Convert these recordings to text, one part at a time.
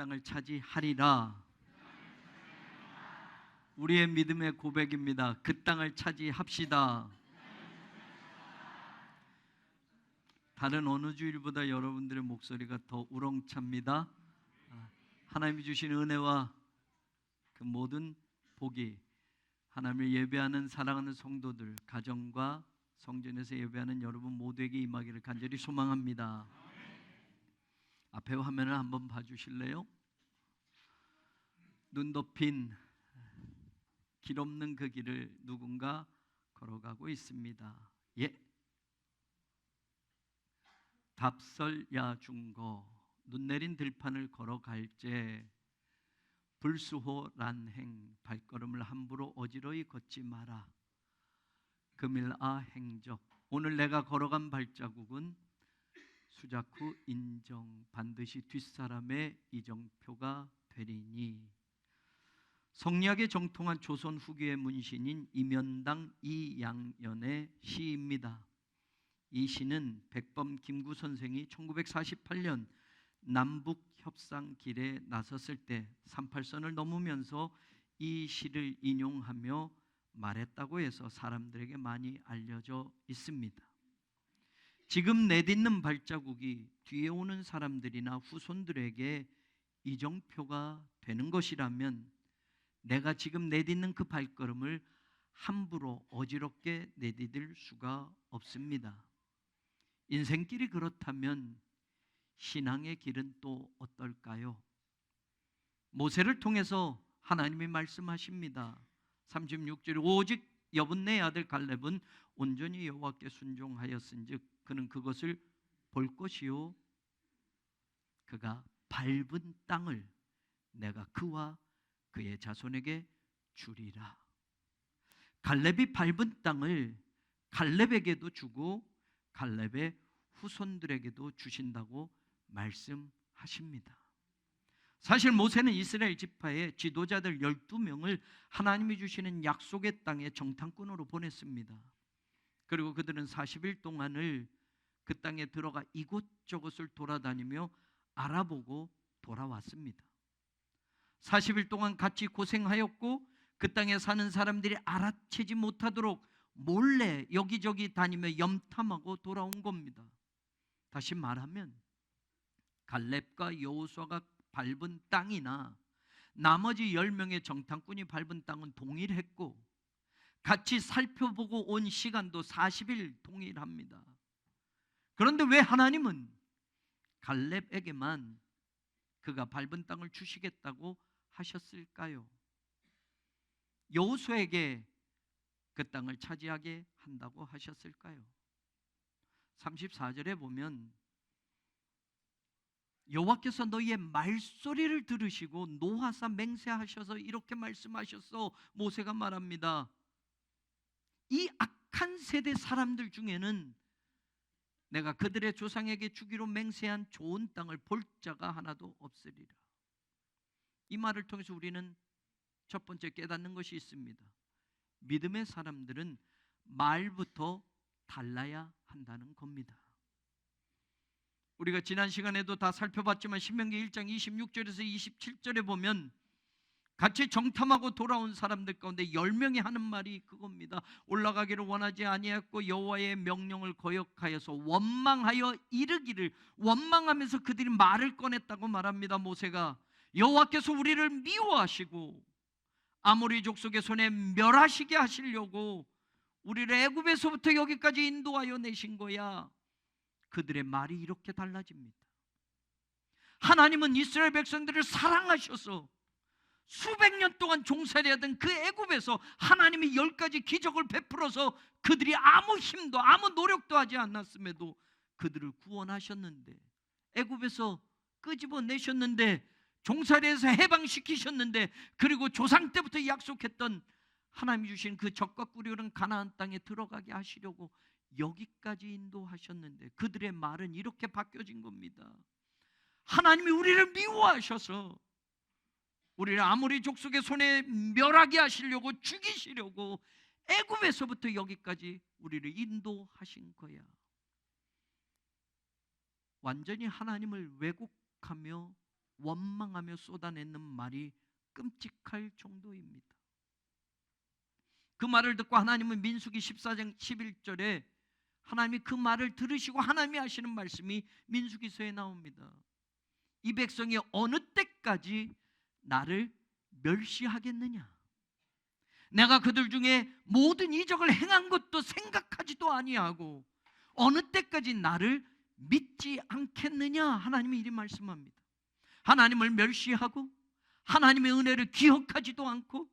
땅을 차지하리라. 우리의 믿음의 고백입니다. 그 땅을 차지합시다. 다른 어느 주일보다 여러분들의 목소리가 더 우렁찹니다. 하나님이 주신 은혜와 그 모든 복이 하나님을 예배하는 사랑하는 성도들, 가정과 성전에서 예배하는 여러분 모두에게 임하기를 간절히 소망합니다. 앞에 화면을 한번 봐주실래요? 눈 덮인 길 없는 그 길을 누군가 걸어가고 있습니다. 예. 답설야 중거 눈 내린 들판을 걸어갈제 불수호 란행 발걸음을 함부로 어지러이 걷지 마라. 금일아 행적 오늘 내가 걸어간 발자국은 수작 후 인정 반드시 뒷사람의 이정표가 되리니. 성리학에 정통한 조선 후기의 문신인 이면당 이양연의 시입니다. 이 시는 백범 김구 선생이 1948년 남북 협상길에 나섰을 때 38선을 넘으면서 이 시를 인용하며 말했다고 해서 사람들에게 많이 알려져 있습니다. 지금 내딛는 발자국이 뒤에 오는 사람들이나 후손들에게 이정표가 되는 것이라면 내가 지금 내딛는 그 발걸음을 함부로 어지럽게 내디딜 수가 없습니다. 인생길이 그렇다면 신앙의 길은 또 어떨까요? 모세를 통해서 하나님이 말씀하십니다. 36절 오직 여분네 아들 갈렙은 온전히 여호와께 순종하였은즉 그는 그것을 볼 것이요 그가 밟은 땅을 내가 그와 그의 자손에게 주리라. 갈렙이 밟은 땅을 갈렙에게도 주고 갈렙의 후손들에게도 주신다고 말씀하십니다. 사실 모세는 이스라엘 지파의 지도자들 12명을 하나님이 주시는 약속의 땅에 정탐꾼으로 보냈습니다. 그리고 그들은 40일 동안을 그 땅에 들어가 이곳저곳을 돌아다니며 알아보고 돌아왔습니다. 40일 동안 같이 고생하였고 그 땅에 사는 사람들이 알아채지 못하도록 몰래 여기저기 다니며 염탐하고 돌아온 겁니다. 다시 말하면 갈렙과 여호수아가 밟은 땅이나 나머지 10명의 정탐꾼이 밟은 땅은 동일했고 같이 살펴보고 온 시간도 40일 동일합니다. 그런데 왜 하나님은 갈렙에게만 그가 밟은 땅을 주시겠다고 하셨을까요? 여호수아에게 그 땅을 차지하게 한다고 하셨을까요? 34절에 보면 여호와께서 너희의 말소리를 들으시고 노하사 맹세하셔서 이렇게 말씀하셨어. 모세가 말합니다. 이 악한 세대 사람들 중에는 내가 그들의 조상에게 주기로 맹세한 좋은 땅을 볼 자가 하나도 없으리라. 이 말을 통해서 우리는 첫 번째 깨닫는 것이 있습니다. 믿음의 사람들은 말부터 달라야 한다는 겁니다. 우리가 지난 시간에도 다 살펴봤지만 신명기 1장 26절에서 27절에 보면 같이 정탐하고 돌아온 사람들 가운데 10명이 하는 말이 그겁니다. 올라가기를 원하지 아니하였고 여호와의 명령을 거역하여서 원망하여 이르기를, 원망하면서 그들이 말을 꺼냈다고 말합니다. 모세가 여호와께서 우리를 미워하시고 아모리 족속의 손에 멸하시게 하시려고 우리를 애굽에서부터 여기까지 인도하여 내신 거야. 그들의 말이 이렇게 달라집니다. 하나님은 이스라엘 백성들을 사랑하셔서 수백 년 동안 종살이하던 그 애굽에서 하나님이 10가지 기적을 베풀어서 그들이 아무 힘도 아무 노력도 하지 않았음에도 그들을 구원하셨는데, 애굽에서 끄집어내셨는데, 종살이에서 해방시키셨는데, 그리고 조상 때부터 약속했던 하나님이 주신 그 적과 꿀이 흐르는 가나안 땅에 들어가게 하시려고 여기까지 인도하셨는데 그들의 말은 이렇게 바뀌어진 겁니다. 하나님이 우리를 미워하셔서 우리를 아모리 족속의 손에 멸하게 하시려고, 죽이시려고 애굽에서부터 여기까지 우리를 인도하신 거야. 완전히 하나님을 왜곡하며 원망하며 쏟아내는 말이 끔찍할 정도입니다. 그 말을 듣고 하나님은 민수기 14장 11절에 하나님이 그 말을 들으시고 하나님이 하시는 말씀이 민수기서에 나옵니다. 이 백성이 어느 때까지 나를 멸시하겠느냐? 내가 그들 중에 모든 이적을 행한 것도 생각하지도 아니하고 어느 때까지 나를 믿지 않겠느냐? 하나님이 이리 말씀합니다. 하나님을 멸시하고 하나님의 은혜를 기억하지도 않고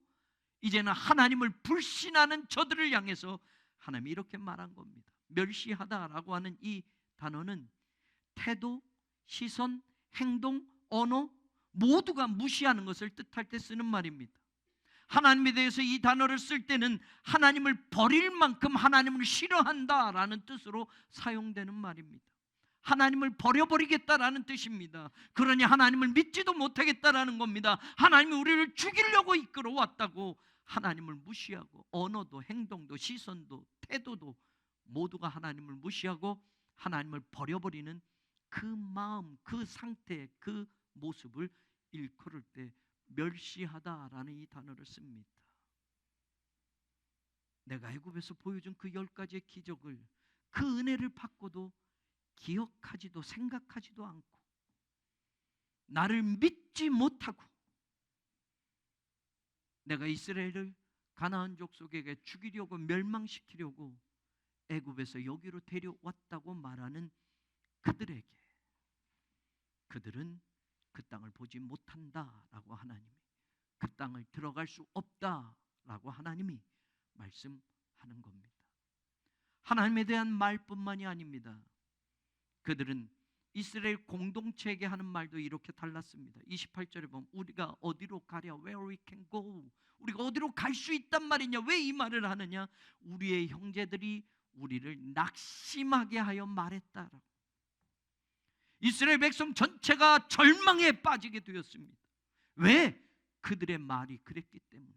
이제는 하나님을 불신하는 저들을 향해서 하나님이 이렇게 말한 겁니다. 멸시하다라고 하는 이 단어는 태도, 시선, 행동, 언어 모두가 무시하는 것을 뜻할 때 쓰는 말입니다. 하나님에 대해서 이 단어를 쓸 때는 하나님을 버릴 만큼 하나님을 싫어한다라는 뜻으로 사용되는 말입니다. 하나님을 버려버리겠다라는 뜻입니다. 그러니 하나님을 믿지도 못하겠다라는 겁니다. 하나님이 우리를 죽이려고 이끌어 왔다고 하나님을 무시하고 언어도 행동도 시선도 태도도 모두가 하나님을 무시하고 하나님을 버려버리는 그 마음, 그 상태, 그 모습을 일컬을 때 멸시하다라는 이 단어를 씁니다. 내가 애굽에서 보여준 그 10가지의 기적을, 그 은혜를 받고도 기억하지도 생각하지도 않고 나를 믿지 못하고 내가 이스라엘을 가나안 족속에게 죽이려고 멸망시키려고 애굽에서 여기로 데려왔다고 말하는 그들에게 그들은 그 땅을 보지 못한다라고 하나님이, 그 땅을 들어갈 수 없다라고 하나님이 말씀하는 겁니다. 하나님에 대한 말뿐만이 아닙니다. 그들은 이스라엘 공동체에게 하는 말도 이렇게 달랐습니다. 28절에 보면 우리가 어디로 가랴? Where we can go? 우리가 어디로 갈 수 있단 말이냐? 왜 이 말을 하느냐? 우리의 형제들이 우리를 낙심하게 하여 말했다라고. 이스라엘 백성 전체가 절망에 빠지게 되었습니다. 왜? 그들의 말이 그랬기 때문에.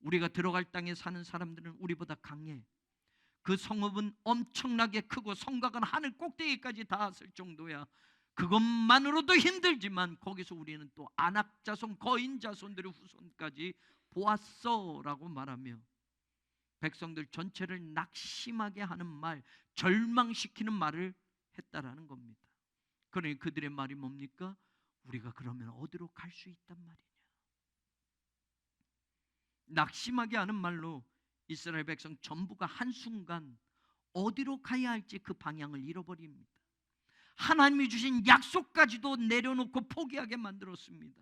우리가 들어갈 땅에 사는 사람들은 우리보다 강해. 그 성읍은 엄청나게 크고 성곽은 하늘 꼭대기까지 닿았을 정도야. 그것만으로도 힘들지만 거기서 우리는 또 아낙 자손, 거인 자손들의 후손까지 보았어라고 말하며 백성들 전체를 낙심하게 하는 말, 절망시키는 말을 했다라는 겁니다. 그러니 그들의 말이 뭡니까? 우리가 그러면 어디로 갈 수 있단 말이냐? 낙심하게 하는 말로 이스라엘 백성 전부가 한순간 어디로 가야 할지 그 방향을 잃어버립니다. 하나님이 주신 약속까지도 내려놓고 포기하게 만들었습니다.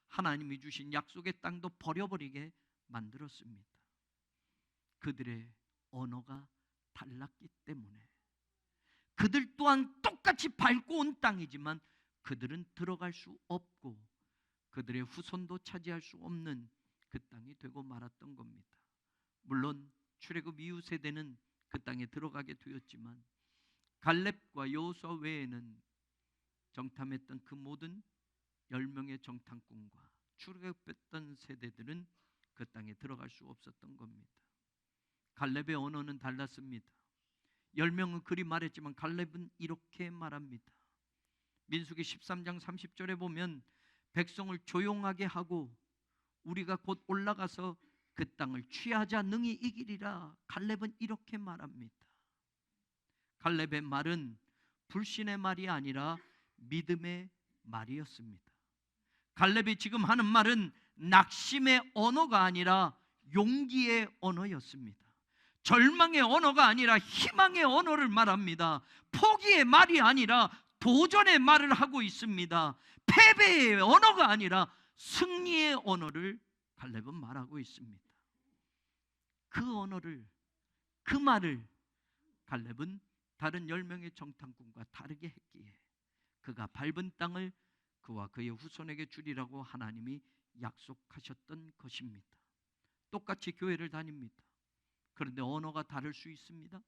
하나님이 주신 약속의 땅도 버려버리게 만들었습니다. 그들의 언어가 달랐기 때문에. 그들 또한 똑같이 밟고 온 땅이지만 그들은 들어갈 수 없고 그들의 후손도 차지할 수 없는 그 땅이 되고 말았던 겁니다. 물론 출애굽 이후 세대는 그 땅에 들어가게 되었지만 갈렙과 여호수아 외에는 정탐했던 그 모든 10명의 정탐꾼과 출애굽했던 세대들은 그 땅에 들어갈 수 없었던 겁니다. 갈렙의 언어는 달랐습니다. 10명은 그리 말했지만 갈렙은 이렇게 말합니다. 민수기 13장 30절에 보면 백성을 조용하게 하고 우리가 곧 올라가서 그 땅을 취하자 능히 이기리라. 갈렙은 이렇게 말합니다. 갈렙의 말은 불신의 말이 아니라 믿음의 말이었습니다. 갈렙이 지금 하는 말은 낙심의 언어가 아니라 용기의 언어였습니다. 절망의 언어가 아니라 희망의 언어를 말합니다. 포기의 말이 아니라 도전의 말을 하고 있습니다. 패배의 언어가 아니라 승리의 언어를 갈렙은 말하고 있습니다. 그 언어를, 그 말을 갈렙은 다른 10명의 정탐꾼과 다르게 했기에 그가 밟은 땅을 그와 그의 후손에게 주리라고 하나님이 약속하셨던 것입니다. 똑같이 교회를 다닙니다. 그런데 언어가 다를 수 있습니다.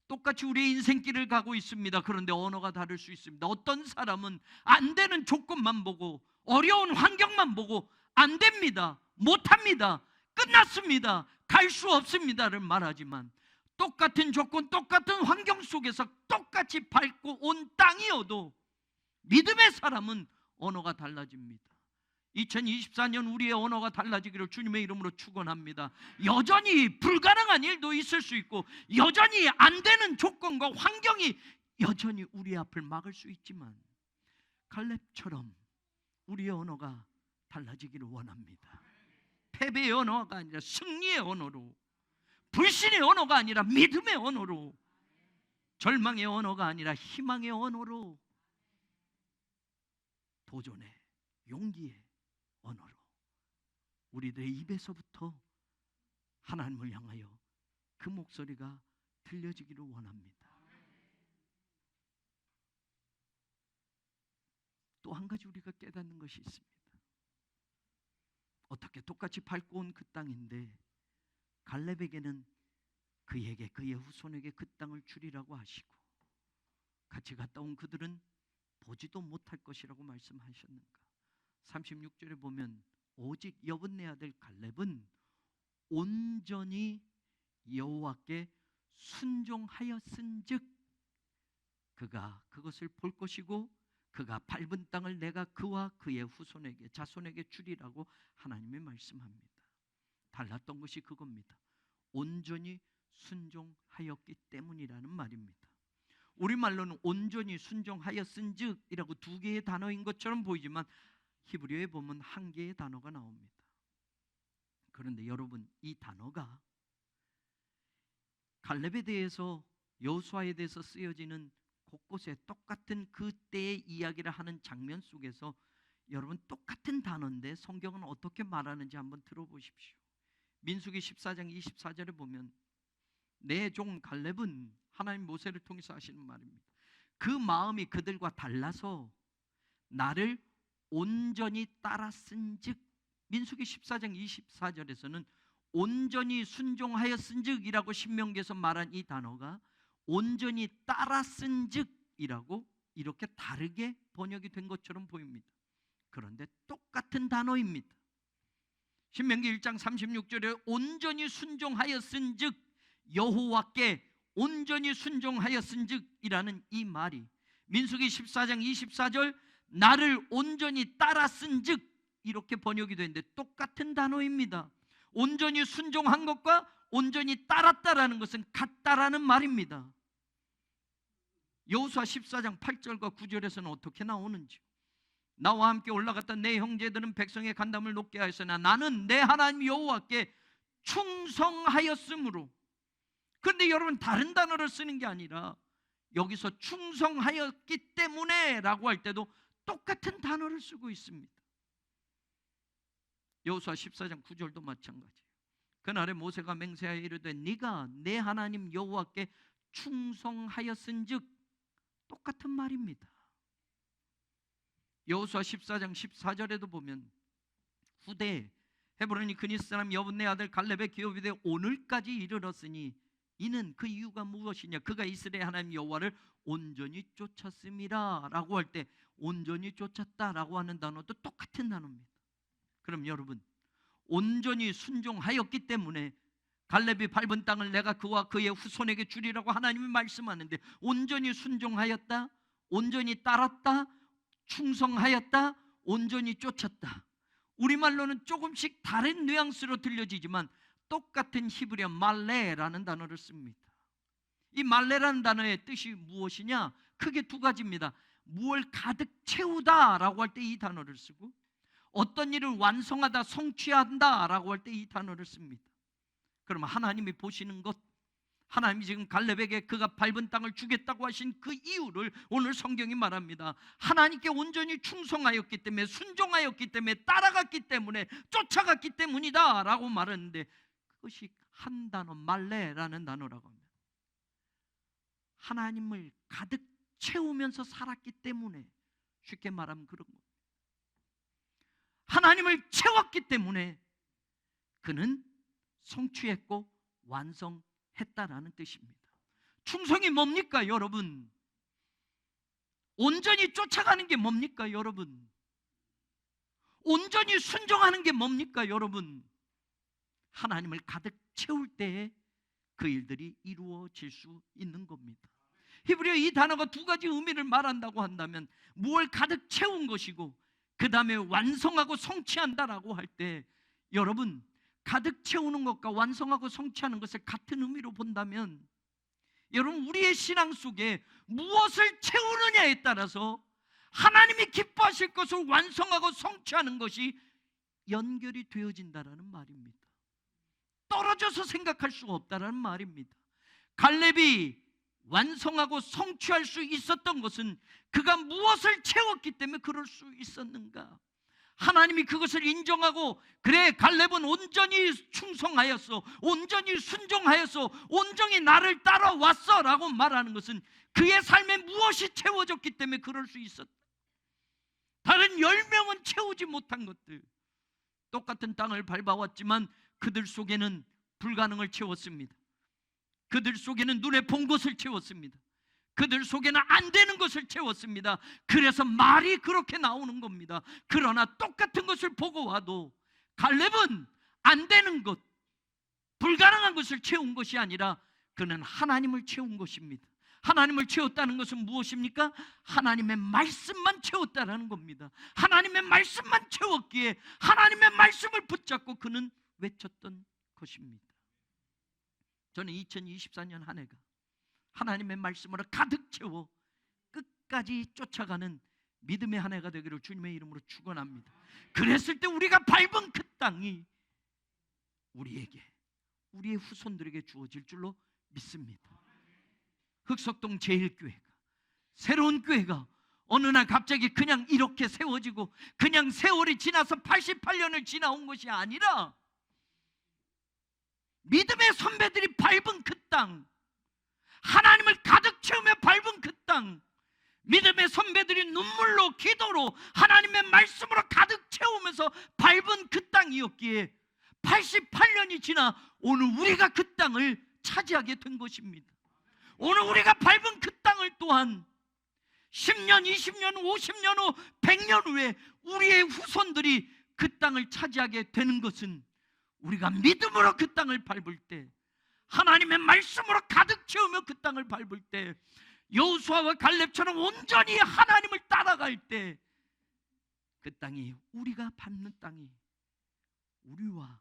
똑같이 우리의 인생길을 가고 있습니다. 그런데 언어가 다를 수 있습니다. 어떤 사람은 안 되는 조건만 보고 어려운 환경만 보고 안 됩니다, 못합니다, 끝났습니다, 갈 수 없습니다를 말하지만 똑같은 조건, 똑같은 환경 속에서 똑같이 밟고 온 땅이어도 믿음의 사람은 언어가 달라집니다. 2024년 우리의 언어가 달라지기를 주님의 이름으로 축원합니다. 여전히 불가능한 일도 있을 수 있고 여전히 안 되는 조건과 환경이 여전히 우리 앞을 막을 수 있지만 갈렙처럼 우리의 언어가 달라지기를 원합니다. 패배의 언어가 아니라 승리의 언어로, 불신의 언어가 아니라 믿음의 언어로, 절망의 언어가 아니라 희망의 언어로, 도전의, 용기의 언어로 우리들의 입에서부터 하나님을 향하여 그 목소리가 들려지기를 원합니다. 또 한 가지 우리가 깨닫는 것이 있습니다. 어떻게 똑같이 밟고 온 그 땅인데 갈렙에게는 그에게 그의 후손에게 그 땅을 주리라고 하시고 같이 갔다 온 그들은 보지도 못할 것이라고 말씀하셨는가? 36절에 보면 오직 여분네 아들 갈렙은 온전히 여호와께 순종하였은즉 그가 그것을 볼 것이고 그가 밟은 땅을 내가 그와 그의 후손에게 자손에게 주리라고 하나님이 말씀합니다. 달랐던 것이 그겁니다. 온전히 순종하였기 때문이라는 말입니다. 우리말로는 온전히 순종하였은즉이라고 두 개의 단어인 것처럼 보이지만 히브리어에 보면 한 개의 단어가 나옵니다. 그런데 여러분, 이 단어가 갈렙에 대해서 여호수아에 대해서 쓰여지는 곳곳에 똑같은 그때의 이야기를 하는 장면 속에서 여러분 똑같은 단어인데 성경은 어떻게 말하는지 한번 들어보십시오. 민수기 14장 24절에 보면 내 종 갈렙은 하나님 모세를 통해서 하시는 말입니다. 그 마음이 그들과 달라서 나를 온전히 따랐은즉, 민수기 14장 24절에서는 온전히 순종하였은즉이라고 신명기에서 말한 이 단어가 온전히 따랐은즉이라고 이렇게 다르게 번역이 된 것처럼 보입니다. 그런데 똑같은 단어입니다. 신명기 1장 36절에 온전히 순종하였은즉 여호와께 온전히 순종하였은즉이라는 이 말이 민수기 14장 24절 나를 온전히 따랐은즉 이렇게 번역이 되는데 똑같은 단어입니다. 온전히 순종한 것과 온전히 따랐다라는 것은 같다라는 말입니다. 여호수아 14장 8절과 9절에서는 어떻게 나오는지 나와 함께 올라갔던 내 형제들은 백성의 간담을 높게 하였으나 나는 내 하나님 여호와께 충성하였으므로. 그런데 여러분 다른 단어를 쓰는 게 아니라 여기서 충성하였기 때문에 라고 할 때도 똑같은 단어를 쓰고 있습니다. 여호수아 14장 9절도 마찬가지예요. 그날에 모세가 맹세하여 이르되 네가 내 하나님 여호와께 충성하였은즉 똑같은 말입니다. 여호수아 14장 14절에도 보면 후대 헤브론이 그니스 사람 여분네 아들 갈렙의 기업이 되어 오늘까지 이르렀으니 이는 그 이유가 무엇이냐? 그가 이스라엘 하나님 여호와를 온전히 쫓았음이라 라고 할 때 온전히 쫓았다라고 하는 단어도 똑같은 단어입니다. 그럼 여러분 온전히 순종하였기 때문에 갈렙이 밟은 땅을 내가 그와 그의 후손에게 주리라고 하나님이 말씀하는데 온전히 순종하였다, 온전히 따랐다, 충성하였다, 온전히 쫓았다. 우리말로는 조금씩 다른 뉘앙스로 들려지지만 똑같은 히브리어 말레라는 단어를 씁니다. 이 말레라는 단어의 뜻이 무엇이냐? 크게 두 가지입니다. 무엇을 가득 채우다 라고 할 때 이 단어를 쓰고 어떤 일을 완성하다, 성취한다 라고 할 때 이 단어를 씁니다. 그러면 하나님이 보시는 것, 하나님이 지금 갈렙에게 그가 밟은 땅을 주겠다고 하신 그 이유를 오늘 성경이 말합니다. 하나님께 온전히 충성하였기 때문에, 순종하였기 때문에, 따라갔기 때문에, 쫓아갔기 때문이다 라고 말하는데 그것이 한 단어 말레라는 단어라고 합니다. 하나님을 가득 채우면서 살았기 때문에, 쉽게 말하면 그런 겁니다. 하나님을 채웠기 때문에 그는 성취했고 완성했다라는 뜻입니다. 충성이 뭡니까 여러분? 온전히 쫓아가는 게 뭡니까 여러분? 온전히 순종하는 게 뭡니까 여러분? 하나님을 가득 채울 때에 그 일들이 이루어질 수 있는 겁니다. 히브리어 이 단어가 두 가지 의미를 말한다고 한다면 무엇을 가득 채운 것이고 그 다음에 완성하고 성취한다라고 할 때, 여러분, 가득 채우는 것과 완성하고 성취하는 것을 같은 의미로 본다면, 여러분, 우리의 신앙 속에 무엇을 채우느냐에 따라서 하나님이 기뻐하실 것을 완성하고 성취하는 것이 연결이 되어진다라는 말입니다. 떨어져서 생각할 수가 없다라는 말입니다. 갈렙이 완성하고 성취할 수 있었던 것은 그가 무엇을 채웠기 때문에 그럴 수 있었는가? 하나님이 그것을 인정하고, 그래, 갈렙은 온전히 충성하였어, 온전히 순종하였어, 온전히 나를 따라왔어 라고 말하는 것은 그의 삶에 무엇이 채워졌기 때문에 그럴 수 있었다. 다른 10명은 채우지 못한 것들, 똑같은 땅을 밟아왔지만 그들 속에는 불가능을 채웠습니다. 그들 속에는 눈에 본 것을 채웠습니다. 그들 속에는 안 되는 것을 채웠습니다. 그래서 말이 그렇게 나오는 겁니다. 그러나 똑같은 것을 보고 와도 갈렙은 안 되는 것, 불가능한 것을 채운 것이 아니라 그는 하나님을 채운 것입니다. 하나님을 채웠다는 것은 무엇입니까? 하나님의 말씀만 채웠다라는 겁니다. 하나님의 말씀만 채웠기에 하나님의 말씀을 붙잡고 그는 외쳤던 것입니다. 저는 2024년 한 해가 하나님의 말씀으로 가득 채워 끝까지 쫓아가는 믿음의 한 해가 되기를 주님의 이름으로 축원합니다. 그랬을 때 우리가 밟은 그 땅이 우리에게, 우리의 후손들에게 주어질 줄로 믿습니다. 흑석동 제1교회가, 새로운 교회가 어느 날 갑자기 그냥 이렇게 세워지고 그냥 세월이 지나서 88년을 지나온 것이 아니라 믿음의 선배들이 밟은 그 땅, 하나님을 가득 채우며 밟은 그 땅, 믿음의 선배들이 눈물로 기도로 하나님의 말씀으로 가득 채우면서 밟은 그 땅이었기에 88년이 지나 오늘 우리가 그 땅을 차지하게 된 것입니다. 오늘 우리가 밟은 그 땅을 또한 10년, 20년, 50년 후, 100년 후에 우리의 후손들이 그 땅을 차지하게 되는 것은 우리가 믿음으로 그 땅을 밟을 때, 하나님의 말씀으로 가득 채우며 그 땅을 밟을 때, 여호수아와 갈렙처럼 온전히 하나님을 따라갈 때 그 땅이, 우리가 밟는 땅이 우리와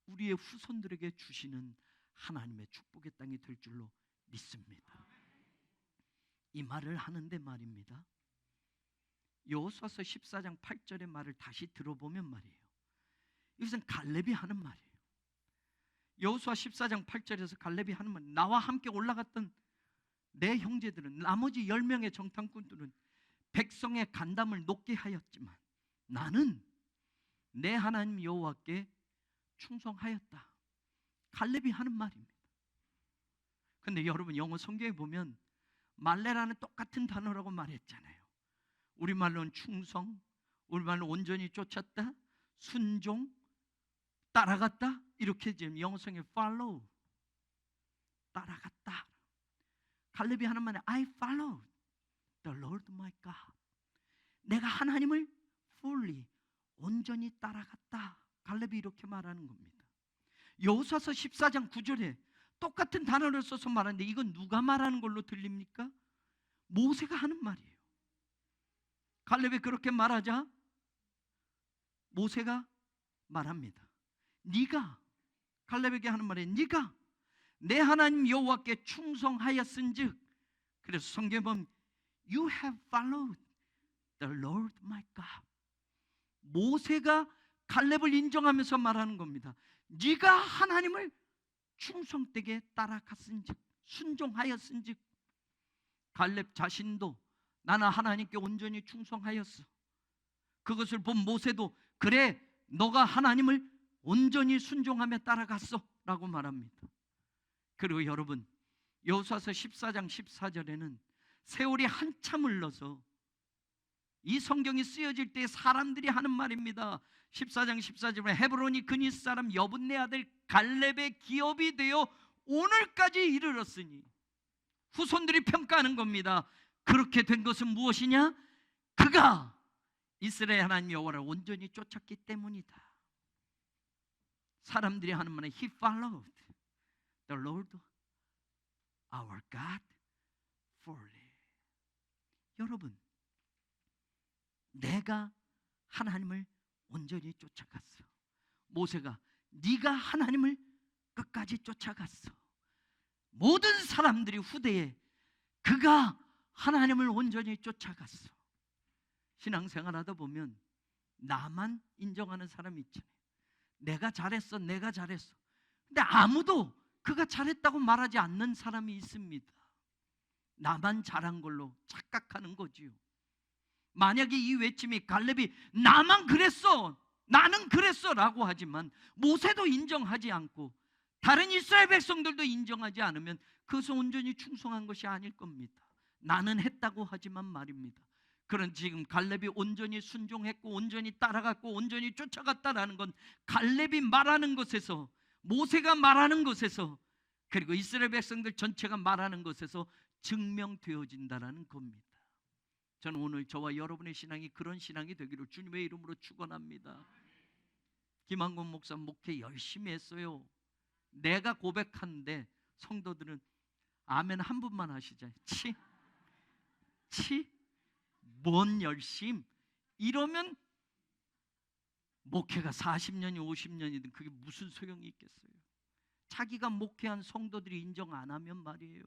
우리의 후손들에게 주시는 하나님의 축복의 땅이 될 줄로 믿습니다. 이 말을 하는데 말입니다, 여호수아서 14장 8절의 말을 다시 들어보면 말이에요, 이것은 갈렙이 하는 말이에요. 여호수아 14장 8절에서 갈렙이 하는 말, 나와 함께 올라갔던 내 형제들은, 나머지 10명의 정탐꾼들은 백성의 간담을 높게 하였지만 나는 내 하나님 여호와께 충성하였다. 갈렙이 하는 말입니다. 근데 여러분, 영어 성경에 보면 말레라는 똑같은 단어라고 말했잖아요. 우리말로는 충성, 우리말로 온전히 쫓았다, 순종, 따라갔다, 이렇게 지금 영어 성경에 follow, 따라갔다. 갈렙이 하는 말은 I followed the Lord my God. 내가 하나님을 fully, 온전히 따라갔다. 갈렙이 이렇게 말하는 겁니다. 여호수아서 14장 9절에 똑같은 단어를 써서 말하는데 이건 누가 말하는 걸로 들립니까? 모세가 하는 말이에요. 갈렙이 그렇게 말하자 모세가 말합니다. 네가, 갈렙에게 하는 말이, 네가 내 하나님 여호와께 충성하였은즉, 그래서 성경에 보면 You have followed the Lord my God. 모세가 갈렙을 인정하면서 말하는 겁니다. 네가 하나님을 충성되게 따라갔은즉, 순종하였은즉. 갈렙 자신도 나는 하나님께 온전히 충성하였어. 그것을 본 모세도 그래, 너가 하나님을 온전히 순종하며 따라갔어 라고 말합니다. 그리고 여러분, 여호수아서 14장 14절에는 세월이 한참 흘러서 이 성경이 쓰여질 때 사람들이 하는 말입니다. 14장 14절에 헤브론이 그니 사람 여분네 아들 갈렙의 기업이 되어 오늘까지 이르렀으니, 후손들이 평가하는 겁니다. 그렇게 된 것은 무엇이냐? 그가 이스라엘 하나님 여호와를 온전히 쫓았기 때문이다. 사람들이 하는 말은 He followed the Lord our God fully. 여러분, 내가 하나님을 온전히 쫓아갔어. 모세가 네가 하나님을 끝까지 쫓아갔어. 모든 사람들이 후대에 그가 하나님을 온전히 쫓아갔어. 신앙생활하다 보면 나만 인정하는 사람이 있잖아요. 내가 잘했어, 내가 잘했어. 근데 아무도 그가 잘했다고 말하지 않는 사람이 있습니다. 나만 잘한 걸로 착각하는 거지요. 만약에 이 외침이 갈렙이 나만 그랬어, 나는 그랬어 라고 하지만 모세도 인정하지 않고 다른 이스라엘 백성들도 인정하지 않으면 그것은 온전히 충성한 것이 아닐 겁니다. 나는 했다고 하지만 말입니다. 그런 지금 갈렙이 온전히 순종했고 온전히 따라갔고 온전히 쫓아갔다라는 건 갈렙이 말하는 것에서, 모세가 말하는 것에서, 그리고 이스라엘 백성들 전체가 말하는 것에서 증명되어진다라는 겁니다. 저는 오늘 저와 여러분의 신앙이 그런 신앙이 되기를 주님의 이름으로 축원합니다. 김한권 목사 목회 열심히 했어요. 내가 고백하는데 성도들은 아멘 한 분만 하시잖아요. 뭔 열심? 이러면 목회가 40년이 50년이든 그게 무슨 소용이 있겠어요? 자기가 목회한 성도들이 인정 안 하면 말이에요.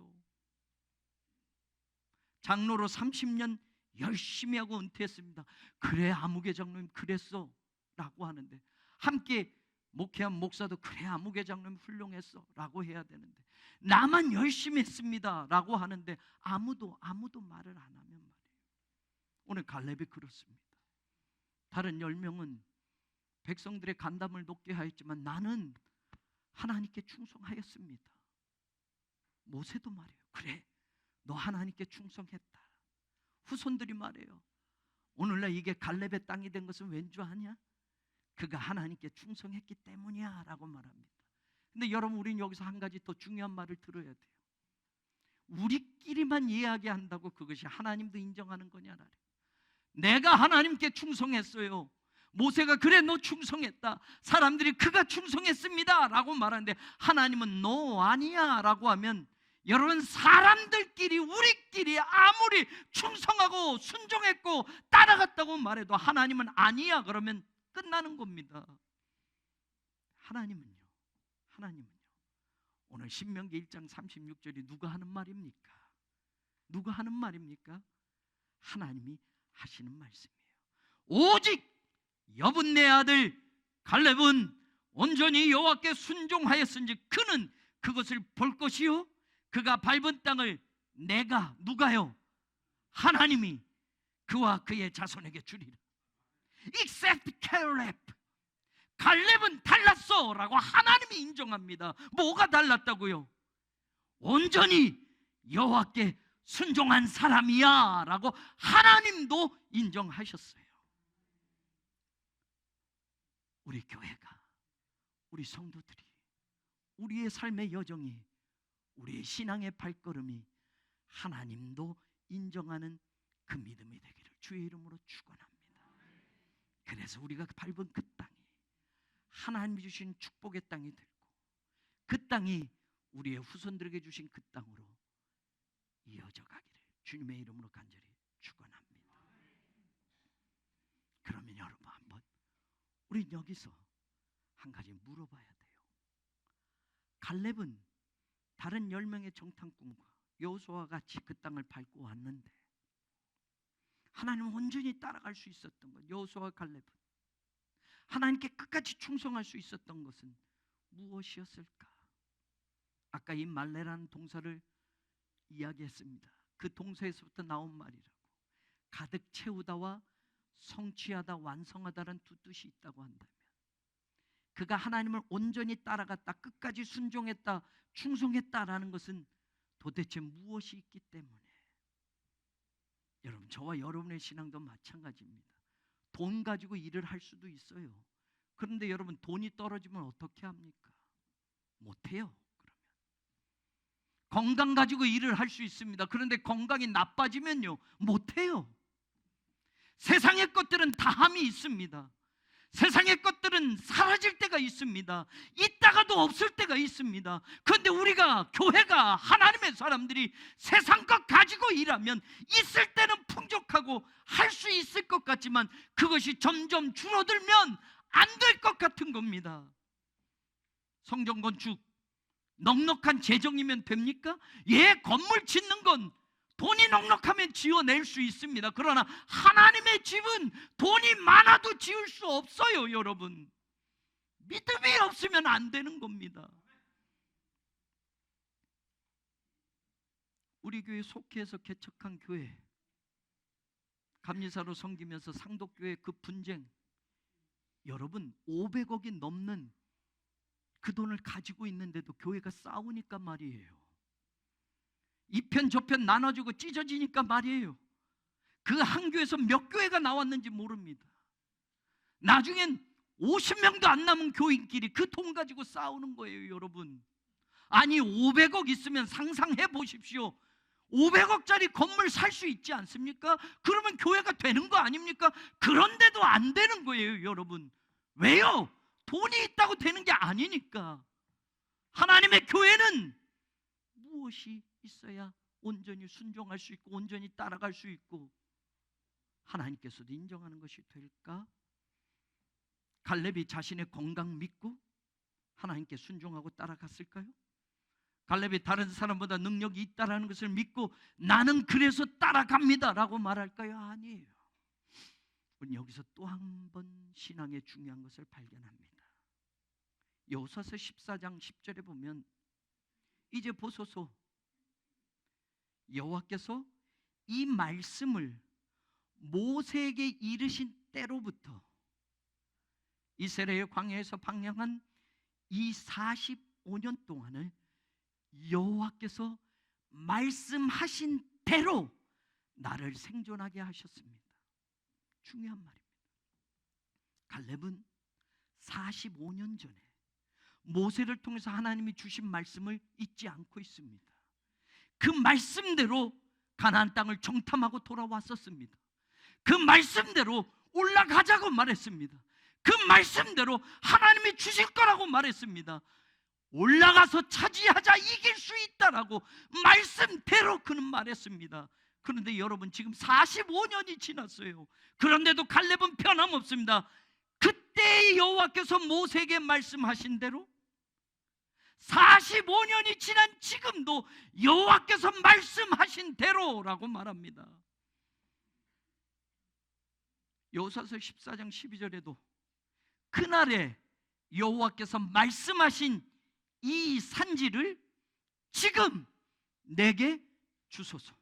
장로로 30년 열심히 하고 은퇴했습니다. 그래 아무개 장로님 그랬어 라고 하는데, 함께 목회한 목사도 그래 아무개 장로님 훌륭했어 라고 해야 되는데, 나만 열심히 했습니다 라고 하는데 아무도 말을 안 하면 말이에요. 오늘 갈렙이 그렇습니다. 다른 10명은 백성들의 간담을 높게 하였지만 나는 하나님께 충성하였습니다. 모세도 말해요. 그래 너 하나님께 충성했다. 후손들이 말해요. 오늘날 이게 갈렙의 땅이 된 것은 왠 줄 아냐? 그가 하나님께 충성했기 때문이야 라고 말합니다. 근데 여러분, 우리는 여기서 한 가지 더 중요한 말을 들어야 돼요. 우리끼리만 이야기한다고 그것이 하나님도 인정하는 거냐라. 내가 하나님께 충성했어요. 모세가 그래 너 충성했다. 사람들이 그가 충성했습니다 라고 말하는데 하나님은 너 아니야 라고 하면, 여러분 사람들끼리 우리끼리 아무리 충성하고 순종했고 따라갔다고 말해도 하나님은 아니야 그러면 끝나는 겁니다. 하나님은요 오늘 신명기 1장 36절이 누가 하는 말입니까? 누가 하는 말입니까? 하나님이 하시는 말씀이에요. 오직 여분네 아들 갈렙은 온전히 여호와께 순종하였은즉 그는 그것을 볼 것이요 그가 밟은 땅을 내가, 누가요? 하나님이 그와 그의 자손에게 주리라. Except Caleb, 갈렙은 달랐어 라고 하나님이 인정합니다. 뭐가 달랐다고요? 온전히 여호와께 순종한 사람이야 라고 하나님도 인정하셨어요. 우리 교회가, 우리 성도들이, 우리의 삶의 여정이, 우리의 신앙의 발걸음이 하나님도 인정하는 그 믿음이 되기를 주의 이름으로 축원합니다. 그래서 우리가 밟은 그 땅이 하나님이 주신 축복의 땅이 되고, 그 땅이 우리의 후손들에게 주신 그 땅으로 이어져 가기를 주님의 이름으로 간절히 축원합니다. 그러면 여러분, 한번 우리 여기서 한 가지 물어봐야 돼요. 갈렙은 다른 10명의 정탐꾼과 여호수아와 같이 그 땅을 밟고 왔는데 하나님은 온전히 따라갈 수 있었던 것, 여호수아와 갈렙은 하나님께 끝까지 충성할 수 있었던 것은 무엇이었을까? 아까 이 말레라는 동사를 이야기했습니다. 그 동사에서부터 나온 말이라고. 가득 채우다와 성취하다, 완성하다라는 두 뜻이 있다고 한다면, 그가 하나님을 온전히 따라갔다, 끝까지 순종했다, 충성했다라는 것은 도대체 무엇이 있기 때문에, 여러분 저와 여러분의 신앙도 마찬가지입니다. 돈 가지고 일을 할 수도 있어요. 그런데 여러분 돈이 떨어지면 어떻게 합니까? 못해요. 그러면 건강 가지고 일을 할 수 있습니다. 그런데 건강이 나빠지면요 못해요. 세상의 것들은 다 함이 있습니다. 세상의 것들은 사라질 때가 있습니다. 있다가도 없을 때가 있습니다. 그런데 우리가, 교회가, 하나님의 사람들이 세상 것 가지고 일하면 있을 때는 풍족하고 할 수 있을 것 같지만 그것이 점점 줄어들면 안 될 것 같은 겁니다. 성전 건축 넉넉한 재정이면 됩니까? 예, 건물 짓는 건 돈이 넉넉하면 지어낼 수 있습니다. 그러나 하나님의 집은 돈이 많아도 지을 수 없어요, 여러분. 믿음이 없으면 안 되는 겁니다. 우리 교회 속해서 개척한 교회, 감리사로 섬기면서 상독교회 그 분쟁, 여러분 500억이 넘는 그 돈을 가지고 있는데도 교회가 싸우니까 말이에요. 이편 저편 나눠주고 찢어지니까 말이에요. 그 한 교회에서 몇 교회가 나왔는지 모릅니다. 나중엔 50명도 안 남은 교인끼리 그 돈 가지고 싸우는 거예요, 여러분. 아니 500억 있으면 상상해 보십시오. 500억짜리 건물 살 수 있지 않습니까? 그러면 교회가 되는 거 아닙니까? 그런데도 안 되는 거예요, 여러분. 왜요? 돈이 있다고 되는 게 아니니까. 하나님의 교회는 무엇이 있어야 온전히 순종할 수 있고 온전히 따라갈 수 있고 하나님께서도 인정하는 것이 될까? 갈렙이 자신의 건강 믿고 하나님께 순종하고 따라갔을까요? 갈렙이 다른 사람보다 능력이 있다라는 것을 믿고 나는 그래서 따라갑니다 라고 말할까요? 아니에요. 우리는 여기서 또 한 번 신앙의 중요한 것을 발견합니다. 여호수아서 14장 10절에 보면 이제 보소서 여호와께서 이 말씀을 모세에게 이르신 때로부터 이스라엘 광야에서 방향한 이 45년 동안을 여호와께서 말씀하신 대로 나를 생존하게 하셨습니다. 중요한 말입니다. 갈렙은 45년 전에 모세를 통해서 하나님이 주신 말씀을 잊지 않고 있습니다. 그 말씀대로 가나안 땅을 정탐하고 돌아왔었습니다. 그 말씀대로 올라가자고 말했습니다. 그 말씀대로 하나님이 주실 거라고 말했습니다. 올라가서 차지하자, 이길 수 있다라고 말씀대로 그는 말했습니다. 그런데 여러분 지금 45년이 지났어요. 그런데도 갈렙은 변함없습니다. 그때 여호와께서 모세에게 말씀하신 대로 45년이 지난 지금도 여호와께서 말씀하신 대로라고 말합니다. 여호수아서 14장 12절에도 그날에 여호와께서 말씀하신 이 산지를 지금 내게 주소서.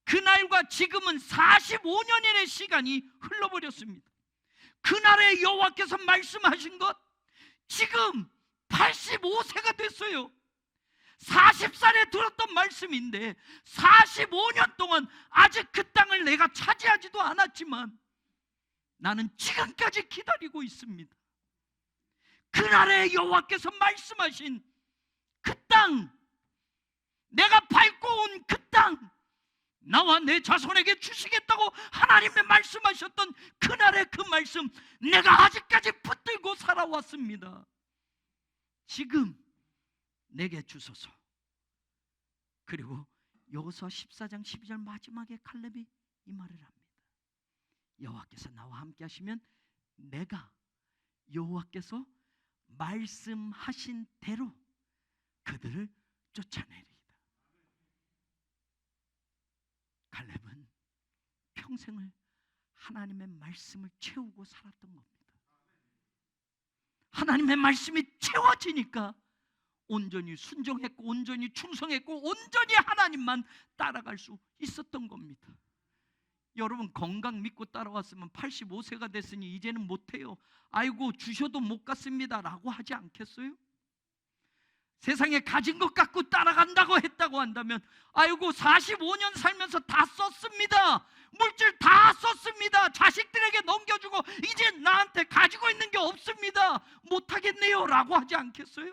그날과 지금은 45년의 시간이 흘러버렸습니다. 그날에 여호와께서 말씀하신 것 지금 85세가 됐어요. 40살에 들었던 말씀인데 45년 동안 아직 그 땅을 내가 차지하지도 않았지만 나는 지금까지 기다리고 있습니다. 그날에 여호와께서 말씀하신 그 땅, 내가 밟고 온 그 땅, 나와 내 자손에게 주시겠다고 하나님의 말씀하셨던 그날의 그 말씀, 내가 아직까지 붙들고 살아왔습니다. 지금 내게 주소서. 그리고 여호수아 14장 12절 마지막에 갈렙이 이 말을 합니다. 여호와께서 나와 함께 하시면 내가 여호와께서 말씀하신 대로 그들을 쫓아내리이다. 갈렙은 평생을 하나님의 말씀을 채우고 살았던 겁니다. 하나님의 말씀이 채워지니까 온전히 순종했고 온전히 충성했고 온전히 하나님만 따라갈 수 있었던 겁니다. 여러분 건강 믿고 따라왔으면 85세가 됐으니 이제는 못해요, 아이고 주셔도 못 갔습니다 라고 하지 않겠어요? 세상에 가진 것 갖고 따라간다고 했다고 한다면 아이고 45년 살면서 다 썼습니다, 물질 다 썼습니다, 자식들에게 넘겨주고 이제 나한테 가지고 있는 게 없습니다, 못하겠네요 라고 하지 않겠어요?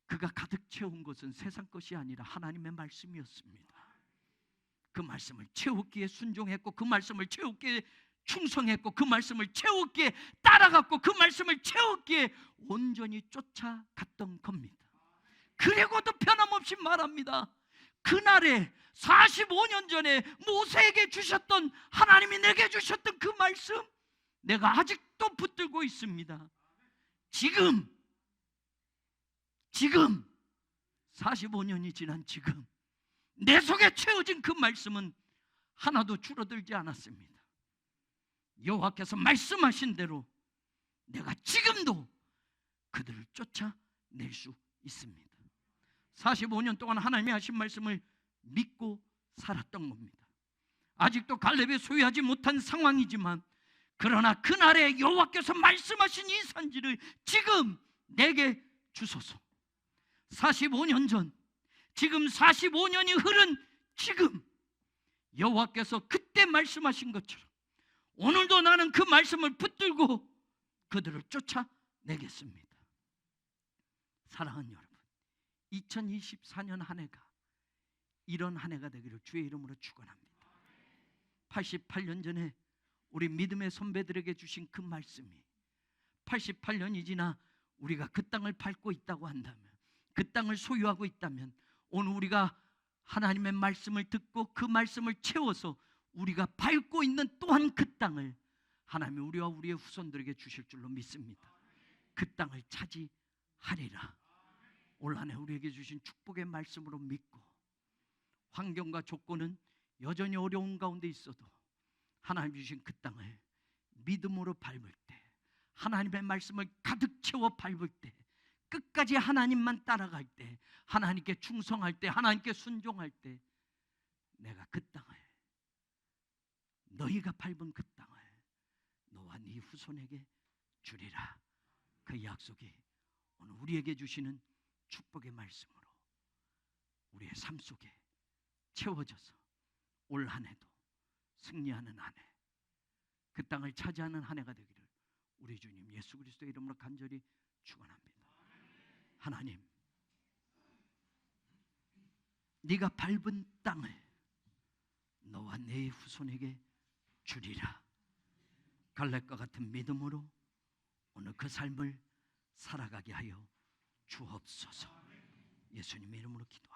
그가 가득 채운 것은 세상 것이 아니라 하나님의 말씀이었습니다. 그 말씀을 채우기에 순종했고 그 말씀을 채우기에 충성했고 그 말씀을 채웠기에, 따라갔고 그 말씀을 채웠기에 온전히 쫓아갔던 겁니다. 그리고도 변함없이 말합니다. 그날에 45년 전에 모세에게 주셨던, 하나님이 내게 주셨던 그 말씀, 내가 아직도 붙들고 있습니다. 지금 45년이 지난 지금 내 속에 채워진 그 말씀은 하나도 줄어들지 않았습니다. 여호와께서 말씀하신 대로 내가 지금도 그들을 쫓아낼 수 있습니다. 45년 동안 하나님이 하신 말씀을 믿고 살았던 겁니다. 아직도 갈렙이 소유하지 못한 상황이지만, 그러나 그날에 여호와께서 말씀하신 이 산지를 지금 내게 주소서. 45년 전, 지금 45년이 흐른 지금 여호와께서 그때 말씀하신 것처럼 오늘도 나는 그 말씀을 붙들고 그들을 쫓아내겠습니다. 사랑하는 여러분, 2024년 한 해가 이런 한 해가 되기를 주의 이름으로 축원합니다. 88년 전에 우리 믿음의 선배들에게 주신 그 말씀이 88년이 지나 우리가 그 땅을 밟고 있다고 한다면, 그 땅을 소유하고 있다면, 오늘 우리가 하나님의 말씀을 듣고 그 말씀을 채워서 우리가 밟고 있는 또한 그 땅을 하나님이 우리와 우리의 후손들에게 주실 줄로 믿습니다. 그 땅을 차지하리라. 올 한 해 우리에게 주신 축복의 말씀으로 믿고, 환경과 조건은 여전히 어려운 가운데 있어도 하나님 주신 그 땅을 믿음으로 밟을 때, 하나님의 말씀을 가득 채워 밟을 때, 끝까지 하나님만 따라갈 때, 하나님께 충성할 때, 하나님께 순종할 때, 내가 그 땅을, 너희가 밟은 그 땅을 너와 네 후손에게 주리라. 그 약속이 오늘 우리에게 주시는 축복의 말씀으로 우리의 삶 속에 채워져서 올 한 해도 승리하는 한 해, 그 땅을 차지하는 한 해가 되기를 우리 주님 예수 그리스도의 이름으로 간절히 축원합니다. 하나님, 네가 밟은 땅을 너와 내 후손에게 주리라. 갈렙과 같은 믿음으로 오늘 그 삶을 살아가게 하여 주옵소서. 예수님의 이름으로 기도.